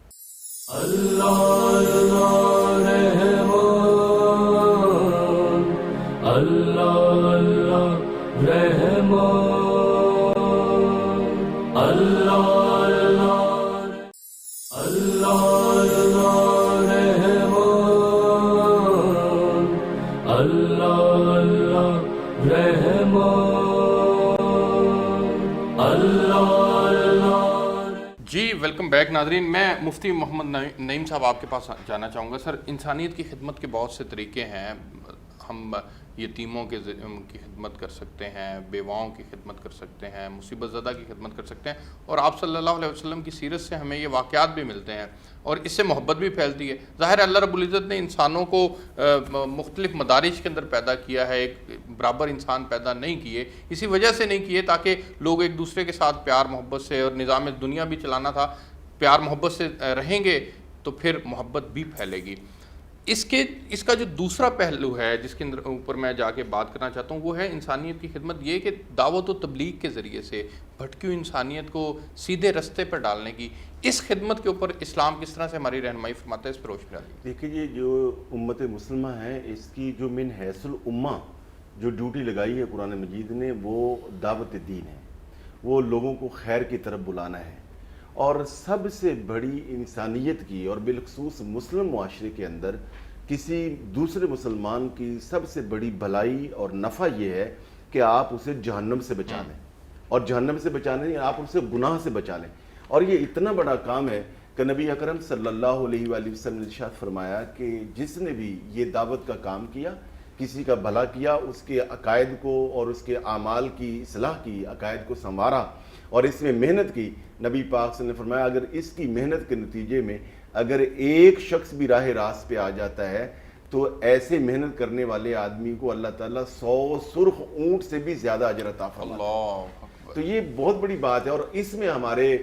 جی ویلکم بیک ناظرین، میں مفتی محمد نعیم صاحب آپ کے پاس جانا چاہوں گا۔ سر، انسانیت کی خدمت کے بہت سے طریقے ہیں، ہم یتیموں کی خدمت کر سکتے ہیں، بیواؤں کی خدمت کر سکتے ہیں، مصیبت زدہ کی خدمت کر سکتے ہیں، اور آپ صلی اللہ علیہ وسلم کی سیرت سے ہمیں یہ واقعات بھی ملتے ہیں اور اس سے محبت بھی پھیلتی ہے۔ ظاہر اللہ رب العزت نے انسانوں کو مختلف مدارج کے اندر پیدا کیا ہے، ایک برابر انسان پیدا نہیں کیے، اسی وجہ سے نہیں کیے تاکہ لوگ ایک دوسرے کے ساتھ پیار محبت سے، اور نظام دنیا بھی چلانا تھا، پیار محبت سے رہیں گے تو پھر محبت بھی پھیلے گی۔ اس کا جو دوسرا پہلو ہے جس کے اوپر میں جا کے بات کرنا چاہتا ہوں، وہ ہے انسانیت کی خدمت، یہ کہ دعوت و تبلیغ کے ذریعے سے بھٹکی ہوئی انسانیت کو سیدھے رستے پر ڈالنے کی، اس خدمت کے اوپر اسلام کس طرح سے ہماری رہنمائی فرماتا ہے، اس پر روشنی ڈالیے۔ دیکھیے، یہ جو امت مسلمہ ہے، اس کی جو من حیث الامہ جو ڈیوٹی لگائی ہے قرآن مجید نے، وہ دعوت دین ہے، وہ لوگوں کو خیر کی طرف بلانا ہے۔ اور سب سے بڑی انسانیت کی اور بالخصوص مسلم معاشرے کے اندر کسی دوسرے مسلمان کی سب سے بڑی بھلائی اور نفع یہ ہے کہ آپ اسے جہنم سے بچا لیں، اور جہنم سے بچانے نہیں، آپ اسے گناہ سے بچا لیں۔ اور یہ اتنا بڑا کام ہے کہ نبی اکرم صلی اللہ علیہ وآلہ وسلم نے ارشاد فرمایا کہ جس نے بھی یہ دعوت کا کام کیا، کسی کا بھلا کیا، اس کے عقائد کو اور اس کے اعمال کی اصلاح کی، عقائد کو سنوارا اور اس میں محنت کی، نبی پاک صلی اللہ علیہ وسلم نے فرمایا اگر اس کی محنت کے نتیجے میں اگر ایک شخص بھی راہ راست پہ آ جاتا ہے تو ایسے محنت کرنے والے آدمی کو اللہ تعالیٰ 100 سرخ اونٹ سے بھی زیادہ اجر عطا فرماتا ہے۔ تو یہ بہت بڑی بات ہے، اور اس میں ہمارے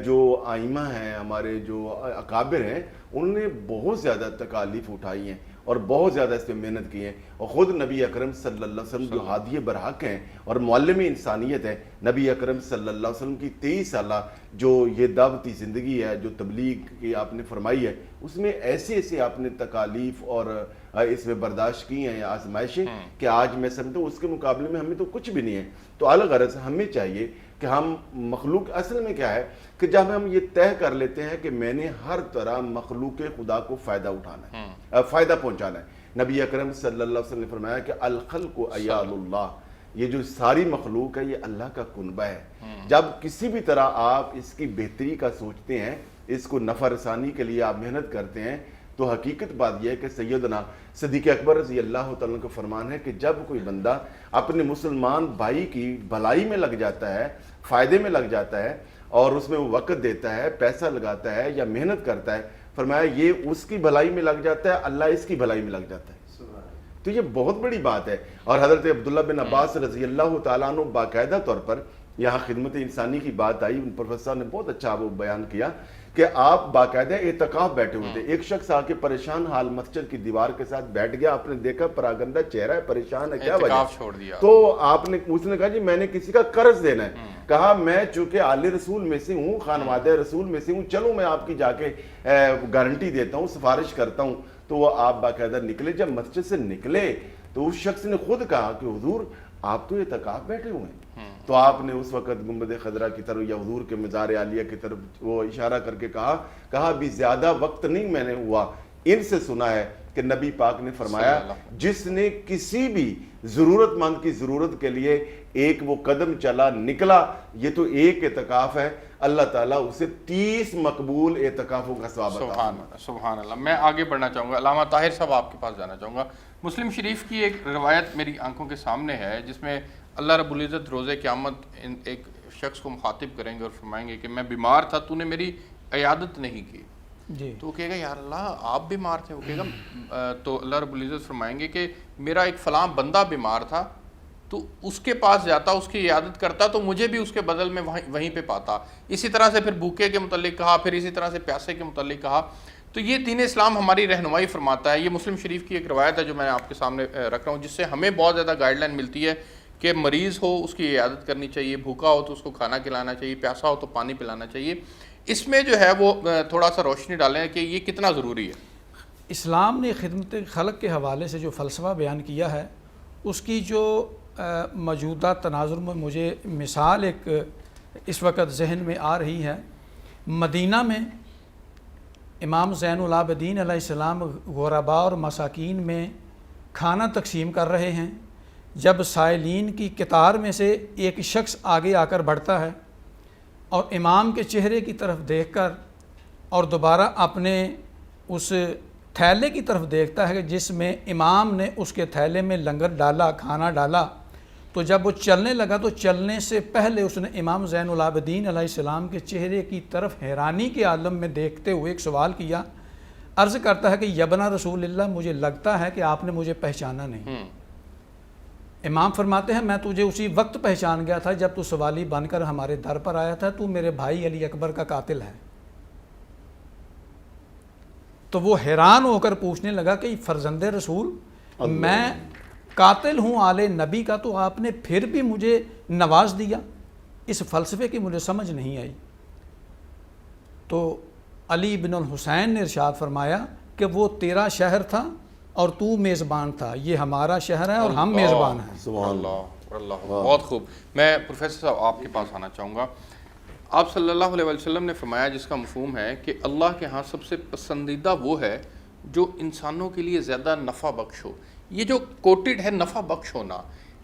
جو ائمہ ہیں، ہمارے جو اکابر ہیں، انہوں نے بہت زیادہ تکالیف اٹھائی ہیں اور بہت زیادہ اس پہ محنت کی ہے، اور خود نبی اکرم صلی اللہ علیہ وسلم جو ہادی برحق ہیں اور معلم انسانیت ہیں، نبی اکرم صلی اللہ علیہ وسلم کی 23 سالہ جو یہ دعوتی زندگی ہے، جو تبلیغ کی آپ نے فرمائی ہے، اس میں ایسے ایسے آپ نے تکالیف اور اس میں برداشت کی ہیں، آزمائشیں، کہ آج میں سمجھتا ہوں اس کے مقابلے میں ہمیں تو کچھ بھی نہیں ہے۔ تو الغرض ہمیں چاہیے کہ ہم مخلوق، اصل میں کیا ہے کہ جب ہم یہ طے کر لیتے ہیں کہ میں نے ہر طرح مخلوق خدا کو فائدہ اٹھانا ہے، فائدہ پہنچانا ہے۔ نبی اکرم صلی اللہ علیہ وسلم نے فرمایا کہ الخلق عیال اللہ، یہ جو ساری مخلوق ہے یہ اللہ کا کنبہ ہے۔ جب کسی بھی طرح آپ اس کی بہتری کا سوچتے ہیں، اس کو نفع رسانی کے لیے آپ محنت کرتے ہیں، تو حقیقت بات یہ ہے کہ سیدنا صدیق اکبر رضی اللہ تعالیٰ کا فرمان ہے کہ جب کوئی بندہ اپنے مسلمان بھائی کی بھلائی میں لگ جاتا ہے، فائدے میں لگ جاتا ہے، اور اس میں وہ وقت دیتا ہے، پیسہ لگاتا ہے یا محنت کرتا ہے، فرمایا یہ اس کی بھلائی میں لگ جاتا ہے، اللہ اس کی بھلائی میں لگ جاتا ہے۔ تو یہ بہت بڑی بات ہے۔ اور حضرت عبداللہ بن عباس رضی اللہ تعالیٰ عنہ باقاعدہ طور پر، یہاں خدمت انسانی کی بات آئی، ان پروفیسر نے بہت اچھا وہ بیان کیا کہ آپ باقاعدہ اعتکاف بیٹھے ہوئے تھے، ایک شخص آ کے پریشان حال مسجد کی دیوار کے ساتھ بیٹھ گیا، آپ نے دیکھا پراگندہ چہرہ ہے، پریشان ہے، کیا وجہ؟ چھوڑ دیا۔ تو آپ نے، اس نے کہا جی میں نے کسی کا قرض دینا ہے۔ کہا میں چونکہ آل رسول میں سے ہوں، خانوادہ رسول میں سے ہوں، چلو میں آپ کی جا کے گارنٹی دیتا ہوں، سفارش کرتا ہوں۔ تو وہ آپ باقاعدہ نکلے، جب مسجد سے نکلے تو اس شخص نے خود کہا کہ حضور آپ تو اعتکاف بیٹھے ہوئے ہیں۔ تو آپ نے اس وقت گنبد خضرا کی طرف یا حضور کے مزار عالیہ کی طرف وہ اشارہ کر کے کہا بھی زیادہ وقت نہیں میں نے ہوا، ان سے سنا ہے کہ نبی پاک نے فرمایا جس نے کسی بھی ضرورت مند کی ضرورت کے لیے ایک وہ قدم چلا نکلا، یہ تو ایک اعتکاف ہے، اللہ تعالیٰ اسے 30 مقبول اعتکافوں کا ثواب عطا فرمائے۔ سبحان اللہ۔ میں آگے بڑھنا چاہوں گا، علامہ طاہر صاحب آپ کے پاس جانا چاہوں گا۔ مسلم شریف کی ایک روایت میری آنکھوں کے سامنے ہے جس میں اللہ رب العزت روز قیامت ایک شخص کو مخاطب کریں گے اور فرمائیں گے کہ میں بیمار تھا، تو نے میری عیادت نہیں کی۔ جی تو وہ کہے گا یا اللہ آپ بیمار تھے؟ وہ کہے گا تو اللہ رب العزت فرمائیں گے کہ میرا ایک فلاں بندہ بیمار تھا، تو اس کے پاس جاتا، اس کی عیادت کرتا تو مجھے بھی اس کے بدل میں وہیں پہ پاتا. اسی طرح سے پھر بھوکے کے متعلق کہا، پھر اسی طرح سے پیاسے کے متعلق کہا. تو یہ دین اسلام ہماری رہنمائی فرماتا ہے. یہ مسلم شریف کی ایک روایت ہے جو میں آپ کے سامنے رکھ رہا ہوں، جس سے ہمیں بہت زیادہ گائیڈ لائن ملتی ہے کہ مریض ہو اس کی عیادت کرنی چاہیے، بھوکا ہو تو اس کو کھانا کھلانا چاہیے، پیاسا ہو تو پانی پلانا چاہیے. اس میں جو ہے وہ تھوڑا سا روشنی ڈالیں کہ یہ کتنا ضروری ہے. اسلام نے خدمت خلق کے حوالے سے جو فلسفہ بیان کیا ہے، اس کی جو موجودہ تناظر میں مجھے مثال ایک اس وقت ذہن میں آ رہی ہے. مدینہ میں امام زین العابدین علیہ السلام غرباء اور مساکین میں کھانا تقسیم کر رہے ہیں. جب سائلین کی قطار میں سے ایک شخص آگے آ کر بڑھتا ہے اور امام کے چہرے کی طرف دیکھ کر اور دوبارہ اپنے اس تھیلے کی طرف دیکھتا ہے کہ جس میں امام نے اس کے تھیلے میں لنگر ڈالا، کھانا ڈالا، تو جب وہ چلنے لگا تو چلنے سے پہلے اس نے امام زین العابدین علیہ السلام کے چہرے کی طرف حیرانی کے عالم میں دیکھتے ہوئے ایک سوال کیا. عرض کرتا ہے کہ یبنا رسول اللہ، مجھے لگتا ہے کہ آپ نے مجھے پہچانا نہیں. امام فرماتے ہیں میں تجھے اسی وقت پہچان گیا تھا جب تو سوالی بن کر ہمارے در پر آیا تھا، تو میرے بھائی علی اکبر کا قاتل ہے. تو وہ حیران ہو کر پوچھنے لگا کہ فرزند رسول، میں قاتل ہوں آل نبی کا، تو آپ نے پھر بھی مجھے نواز دیا. اس فلسفے کی مجھے سمجھ نہیں آئی. تو علی بن الحسین نے ارشاد فرمایا کہ وہ تیرا شہر تھا اور تو میزبان تھا، یہ ہمارا شہر ہے اور ہم میزبان ہیں. سبحان اللہ، اللہ. بہت خوب. میں پروفیسر صاحب آپ کے پاس آنا چاہوں گا. آپ صلی اللہ علیہ وسلم نے فرمایا، جس کا مفہوم ہے کہ اللہ کے ہاں سب سے پسندیدہ وہ ہے جو انسانوں کے لیے زیادہ نفع بخش ہو. یہ جو کوٹڈ ہے نفع بخش ہونا،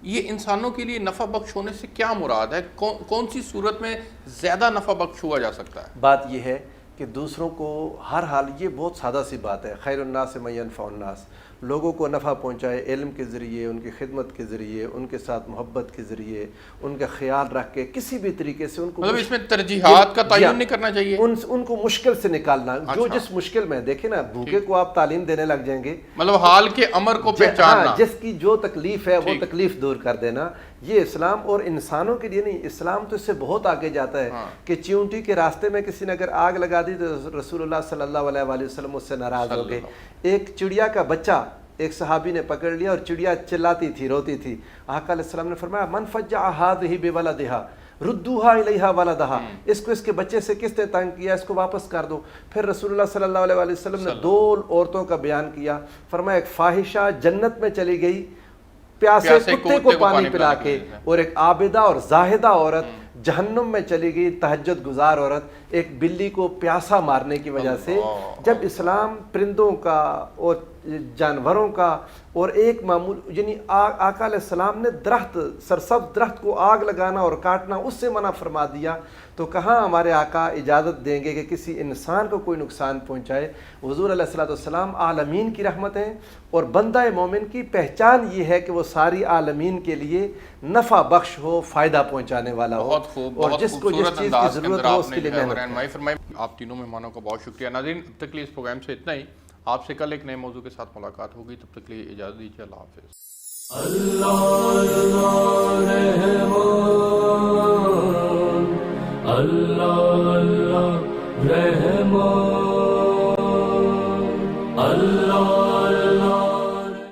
یہ انسانوں کے لیے نفع بخش ہونے سے کیا مراد ہے؟ کون سی صورت میں زیادہ نفع بخش ہوا جا سکتا ہے؟ بات یہ ہے کہ دوسروں کو ہر حال، یہ بہت سادہ سی بات ہے، خیر الناس من ینفع الناس، لوگوں کو نفع پہنچائے علم کے ذریعے، ان کی خدمت کے ذریعے، ان کے ساتھ محبت کے ذریعے، ان کا خیال رکھ کے کسی بھی طریقے سے ان کو، مطلب اس میں ترجیحات کا تعین نہیں کرنا چاہیے، ان کو مشکل سے نکالنا. جو جس مشکل میں دیکھیں نا، بھوکے کو آپ تعلیم دینے لگ جائیں گے، مطلب حال کے امر کو پہچاننا، جس کی جو تکلیف ہے وہ تکلیف دور کر دینا. یہ اسلام اور انسانوں کے لیے نہیں، اسلام تو اس سے بہت آگے جاتا ہے. کہ چیونٹی کے راستے میں کسی نے اگر آگ لگا دی تو رسول اللہ صلی اللہ علیہ وآلہ وسلم اس سے ناراض ہو گئے. ایک چڑیا کا بچہ ایک صحابی نے پکڑ لیا اور چڑیا چلاتی تھی، روتی تھی. آقا علیہ السلام نے فرمایا من فجع هذه بولدها ردوها الیہا ولدها، اس کو اس کے بچے سے کس نے تنگ کیا، اس کو واپس کر دو. پھر رسول اللہ صلی اللہ علیہ وسلم نے دو عورتوں کا بیان کیا. فرمایا ایک فاحشہ جنت میں چلی گئی پیاسے کتے کو پانی پلا کے، اور ایک عابدہ اور زاہدہ عورت جہنم میں چلی گئی تہجد گزار عورت، ایک بلی کو پیاسا مارنے کی وجہ سے. جب اسلام پرندوں کا اور جانوروں کا اور ایک معمول، یعنی آقا علیہ السلام نے درخت، سرسبز درخت کو آگ لگانا اور کاٹنا اس سے منع فرما دیا، تو کہاں ہمارے آقا اجازت دیں گے کہ کسی انسان کو کوئی نقصان پہنچائے؟ حضور علیہ السلام عالمین کی رحمت ہیں، اور بندہ مومن کی پہچان یہ ہے کہ وہ ساری عالمین کے لیے نفع بخش ہو، فائدہ پہنچانے والا ہو، اور جس کو جس چیز کی ضرورت ہو اس کے لیے محنت کرے. آپ تینوں مہمانوں کا بہت شکریہ. ناظرین، اب تک لیے اس پروگرام سے اتنا ہی. آپ سے کل ایک نئے موضوع کے ساتھ ملاقات ہوگی. تب تک لیے اجازت دیجیے. اللہ حافظ. اللہ اللہ رحمان